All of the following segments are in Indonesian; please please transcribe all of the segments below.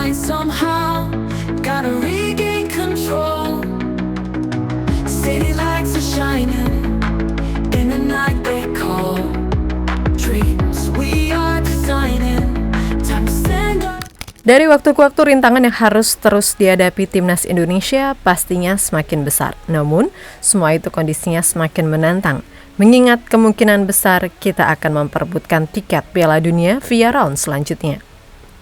line somehow. Gotta regain control. City lights are shining in the night they call dreams we are designing. Time to stand up. Dari waktu ke waktu rintangan yang harus terus dihadapi timnas Indonesia pastinya semakin besar. Namun, semua itu kondisinya semakin menantang. Mengingat kemungkinan besar kita akan memperebutkan tiket Piala Dunia via round selanjutnya.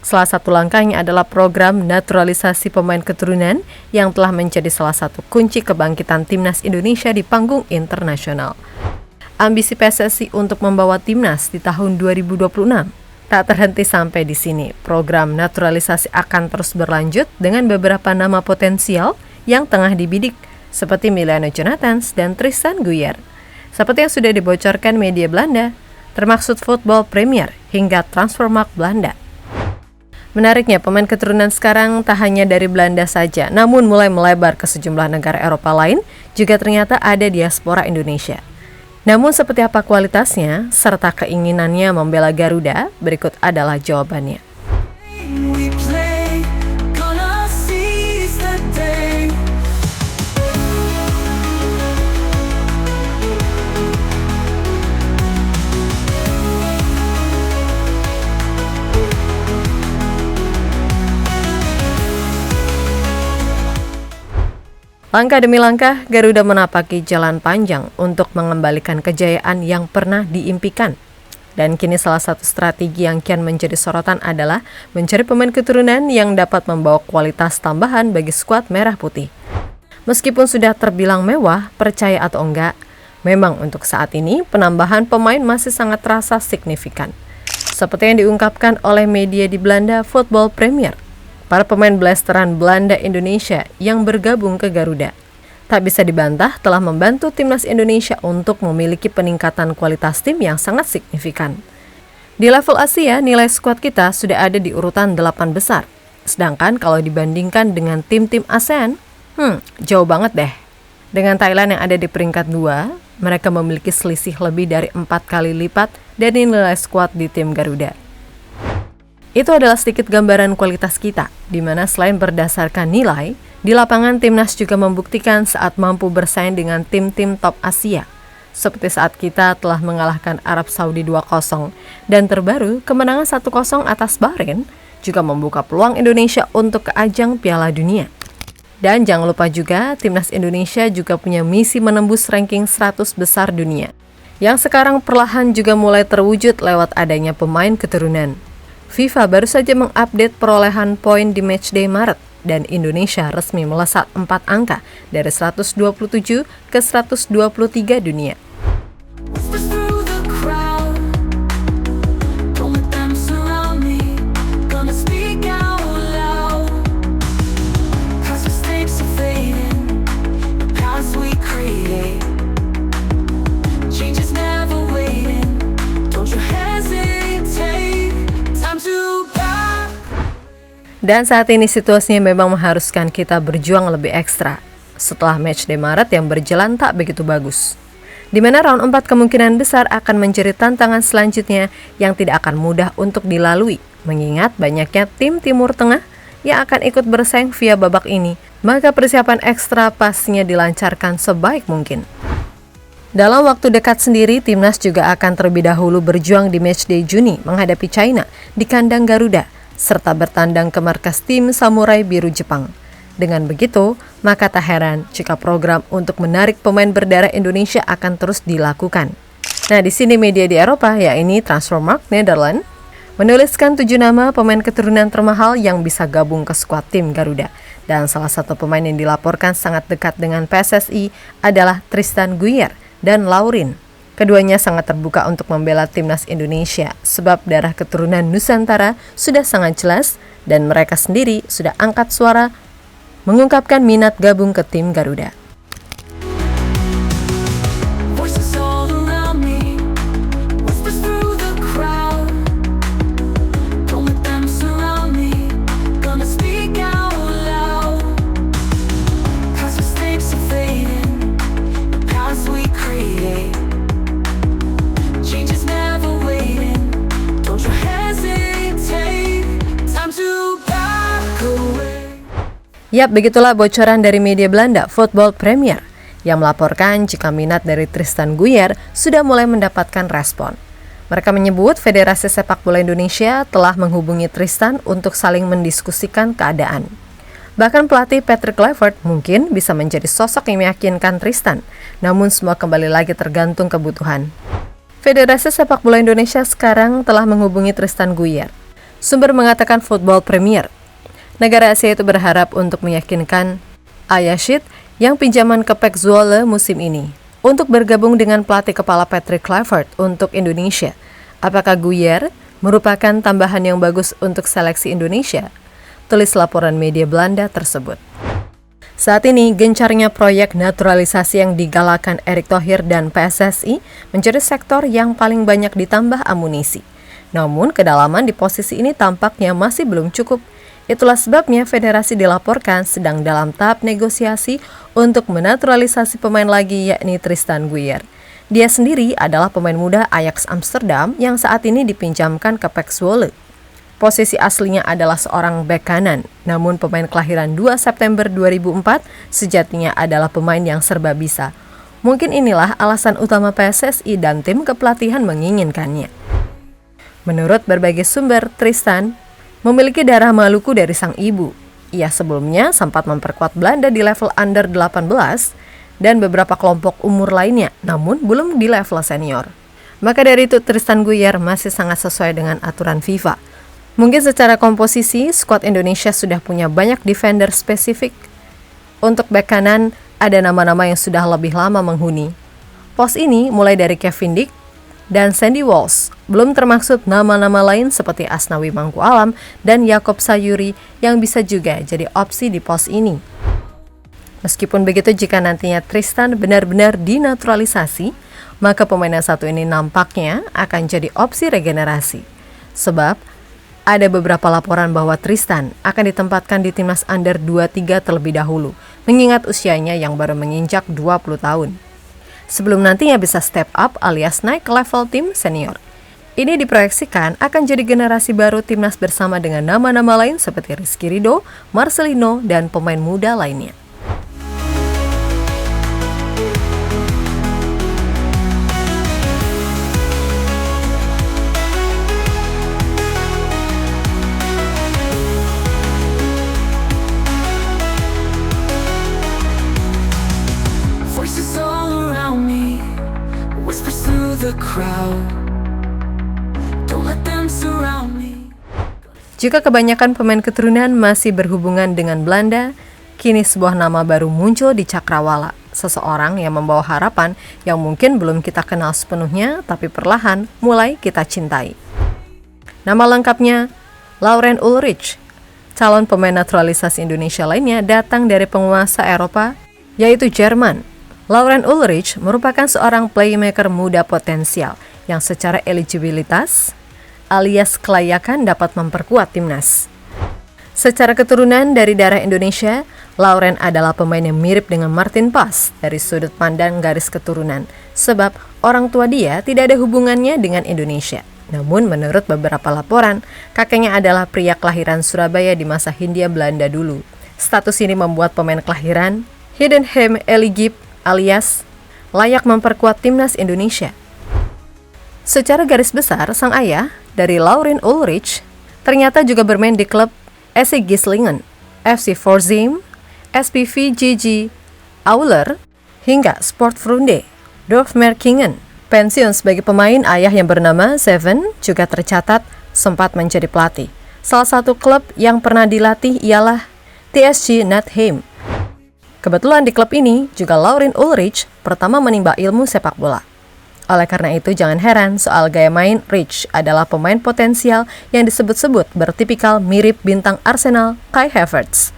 Salah satu langkahnya adalah program naturalisasi pemain keturunan yang telah menjadi salah satu kunci kebangkitan timnas Indonesia di panggung internasional. Ambisi PSSI untuk membawa timnas di tahun 2026 tak terhenti sampai di sini. Program naturalisasi akan terus berlanjut dengan beberapa nama potensial yang tengah dibidik, seperti Emiliano Jonathans dan Tristan Guyer. Seperti yang sudah dibocorkan media Belanda, termaksud Football Premier hingga Transfermarkt Belanda. Menariknya, pemain keturunan sekarang tak hanya dari Belanda saja, namun mulai melebar ke sejumlah negara Eropa lain, juga ternyata ada diaspora Indonesia. Namun seperti apa kualitasnya, serta keinginannya membela Garuda, berikut adalah jawabannya. We play, gonna seize the day. Langkah demi langkah, Garuda menapaki jalan panjang untuk mengembalikan kejayaan yang pernah diimpikan. Dan kini salah satu strategi yang kian menjadi sorotan adalah mencari pemain keturunan yang dapat membawa kualitas tambahan bagi skuad merah putih. Meskipun sudah terbilang mewah, percaya atau enggak, memang untuk saat ini penambahan pemain masih sangat terasa signifikan. Seperti yang diungkapkan oleh media di Belanda, Football Premier. Para pemain blasteran Belanda Indonesia yang bergabung ke Garuda tak bisa dibantah telah membantu timnas Indonesia untuk memiliki peningkatan kualitas tim yang sangat signifikan. Di level Asia, nilai skuad kita sudah ada di urutan 8 besar. Sedangkan kalau dibandingkan dengan tim-tim ASEAN, jauh banget deh. Dengan Thailand yang ada di peringkat 2, mereka memiliki selisih lebih dari 4 kali lipat dari nilai skuad di tim Garuda. Itu adalah sedikit gambaran kualitas kita, di mana selain berdasarkan nilai, di lapangan timnas juga membuktikan saat mampu bersaing dengan tim-tim top Asia. Seperti saat kita telah mengalahkan Arab Saudi 2-0, dan terbaru kemenangan 1-0 atas Bahrain juga membuka peluang Indonesia untuk ke ajang Piala Dunia. Dan jangan lupa juga, timnas Indonesia juga punya misi menembus ranking 100 besar dunia, yang sekarang perlahan juga mulai terwujud lewat adanya pemain keturunan. FIFA baru saja mengupdate perolehan poin di matchday Maret dan Indonesia resmi melesat 4 angka dari 127 ke 123 dunia. Whispers through the crowd. Don't let them surround me. Gonna speak out loud. Past mistakes are fading. The paths we create. Change is never waiting. Don't you hesitate. Time to back. Dan saat ini situasinya memang mengharuskan kita berjuang lebih ekstra setelah matchday Maret yang berjalan tak begitu bagus, di mana round 4 kemungkinan besar akan menjadi tantangan selanjutnya yang tidak akan mudah untuk dilalui, mengingat banyaknya tim Timur Tengah yang akan ikut bersaing via babak ini, maka persiapan ekstra pastinya dilancarkan sebaik mungkin. Dalam waktu dekat sendiri, timnas juga akan terlebih dahulu berjuang di matchday Juni menghadapi China di kandang Garuda, serta bertandang ke markas tim Samurai Biru Jepang. Dengan begitu, maka tak heran jika program untuk menarik pemain berdarah Indonesia akan terus dilakukan. Nah, di sini media di Eropa, yakni Transfermarkt Nederland, menuliskan 7 nama pemain keturunan termahal yang bisa gabung ke skuad tim Garuda. Dan salah satu pemain yang dilaporkan sangat dekat dengan PSSI adalah Tristan Guyer dan Laurin. Keduanya sangat terbuka untuk membela timnas Indonesia sebab darah keturunan Nusantara sudah sangat jelas dan mereka sendiri sudah angkat suara mengungkapkan minat gabung ke tim Garuda. Voices all around me. Whispers through the crowd. Don't let them surround me. Gonna speak out loud. Past mistakes are fading. The paths we create. Change is never waiting. Don't you hesitate. Time to back Yap, begitulah bocoran dari media Belanda, Football Premier, yang melaporkan jika minat dari Tristan Guyer sudah mulai mendapatkan respon. Mereka menyebut Federasi Sepak Bola Indonesia telah menghubungi Tristan untuk saling mendiskusikan keadaan. Bahkan pelatih Patrick Kluivert mungkin bisa menjadi sosok yang meyakinkan Tristan, namun semua kembali lagi tergantung kebutuhan. Federasi Sepak Bola Indonesia sekarang telah menghubungi Tristan Guyer. Sumber mengatakan Football Premier. Negara Asia itu berharap untuk meyakinkan Ayashid yang pinjaman ke PEC Zwolle musim ini untuk bergabung dengan pelatih kepala Patrick Kluivert untuk Indonesia. Apakah Guyer merupakan tambahan yang bagus untuk seleksi Indonesia? Tulis laporan media Belanda tersebut. Saat ini, gencarnya proyek naturalisasi yang digalakan Erick Thohir dan PSSI menjadi sektor yang paling banyak ditambah amunisi. Namun, kedalaman di posisi ini tampaknya masih belum cukup. Itulah sebabnya federasi dilaporkan sedang dalam tahap negosiasi untuk menaturalisasi pemain lagi, yakni Tristan Guyer. Dia sendiri adalah pemain muda Ajax Amsterdam yang saat ini dipinjamkan ke PEC Zwolle. Posisi aslinya adalah seorang bek kanan, namun pemain kelahiran 2 September 2004 sejatinya adalah pemain yang serba bisa. Mungkin inilah alasan utama PSSI dan tim kepelatihan menginginkannya. Menurut berbagai sumber, Tristan memiliki darah Maluku dari sang ibu. Ia sebelumnya sempat memperkuat Belanda di level under 18 dan beberapa kelompok umur lainnya, namun belum di level senior. Maka dari itu Tristan Guyer masih sangat sesuai dengan aturan FIFA. Mungkin secara komposisi, skuad Indonesia sudah punya banyak defender spesifik. Untuk bek kanan, ada nama-nama yang sudah lebih lama menghuni pos ini, mulai dari Kevin Dick dan Sandy Walsh, belum termaksud nama-nama lain seperti Asnawi Mangku Alam dan Yakob Sayuri yang bisa juga jadi opsi di pos ini. Meskipun begitu, jika nantinya Tristan benar-benar dinaturalisasi, maka pemain yang satu ini nampaknya akan jadi opsi regenerasi. Sebab ada beberapa laporan bahwa Tristan akan ditempatkan di timnas under 23 terlebih dahulu, mengingat usianya yang baru menginjak 20 tahun. Sebelum nantinya bisa step up alias naik ke level tim senior. Ini diproyeksikan akan jadi generasi baru timnas bersama dengan nama-nama lain seperti Rizky Ridho, Marcelino, dan pemain muda lainnya. Voices all around me, whispers through the crowd. Don't let them surround me. Jika kebanyakan pemain keturunan masih berhubungan dengan Belanda, kini sebuah nama baru muncul di cakrawala. Seseorang yang membawa harapan yang mungkin belum kita kenal sepenuhnya, tapi perlahan mulai kita cintai. Nama lengkapnya Laurens Ulrich. Calon pemain naturalisasi Indonesia lainnya datang dari penguasa Eropa, yaitu Jerman. Laurens Ulrich merupakan seorang playmaker muda potensial yang secara eligibilitas alias kelayakan dapat memperkuat timnas. Secara keturunan dari darah Indonesia, Laurens adalah pemain yang mirip dengan Martin Paes dari sudut pandang garis keturunan, sebab orang tua dia tidak ada hubungannya dengan Indonesia. Namun menurut beberapa laporan, kakeknya adalah pria kelahiran Surabaya di masa Hindia Belanda dulu. Status ini membuat pemain kelahiran Heidenheim Eligib alias layak memperkuat timnas Indonesia. Secara garis besar, sang ayah dari Laurens Ulrich ternyata juga bermain di klub SC Gislingen, FC Forzheim, SPV GG Auler, hingga Sportfreunde Dorfmerkingen. Pensiun sebagai pemain, ayah yang bernama Seven juga tercatat sempat menjadi pelatih. Salah satu klub yang pernah dilatih ialah TSG Nathheim. Kebetulan di klub ini juga Laurens Ulrich pertama menimba ilmu sepak bola. Oleh karena itu jangan heran soal gaya main Rich adalah pemain potensial yang disebut-sebut bertipikal mirip bintang Arsenal Kai Havertz.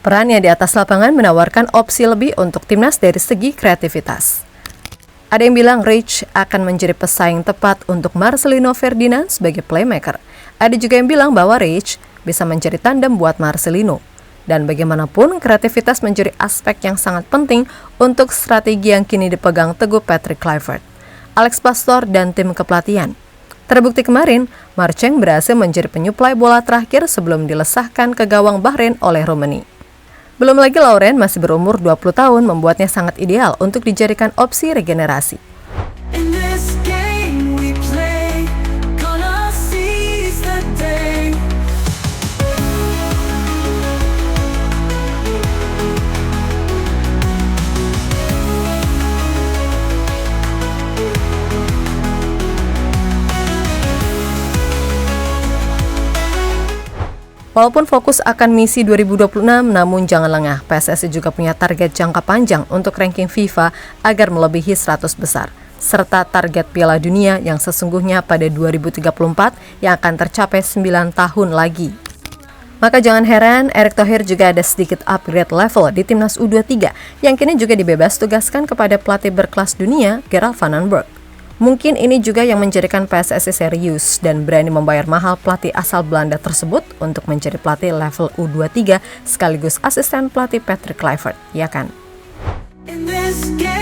Perannya di atas lapangan menawarkan opsi lebih untuk timnas dari segi kreativitas. Ada yang bilang Rich akan menjadi pesaing tepat untuk Marcelino Ferdinand sebagai playmaker. Ada juga yang bilang bahwa Rich bisa menjadi tandem buat Marcelino. Dan bagaimanapun, kreativitas menjadi aspek yang sangat penting untuk strategi yang kini dipegang teguh Patrick Kluivert, Alex Pastoor, dan tim kepelatihan. Terbukti kemarin, Marceng berhasil menjadi penyuplai bola terakhir sebelum dilesahkan ke gawang Bahrain oleh Romani. Belum lagi Lauren masih berumur 20 tahun membuatnya sangat ideal untuk dijadikan opsi regenerasi. In this game we play, gonna seize the day. Walaupun fokus akan misi 2026, namun jangan lengah, PSSI juga punya target jangka panjang untuk ranking FIFA agar melebihi 100 besar, serta target Piala Dunia yang sesungguhnya pada 2034 yang akan tercapai 9 tahun lagi. Maka jangan heran, Erick Thohir juga ada sedikit upgrade level di timnas U23 yang kini juga dibebas tugaskan kepada pelatih berkelas dunia, Gerald van den Berg. Mungkin ini juga yang menjadikan PSSI serius dan berani membayar mahal pelatih asal Belanda tersebut untuk menjadi pelatih level U23 sekaligus asisten pelatih Patrick Kluivert, ya kan? In this game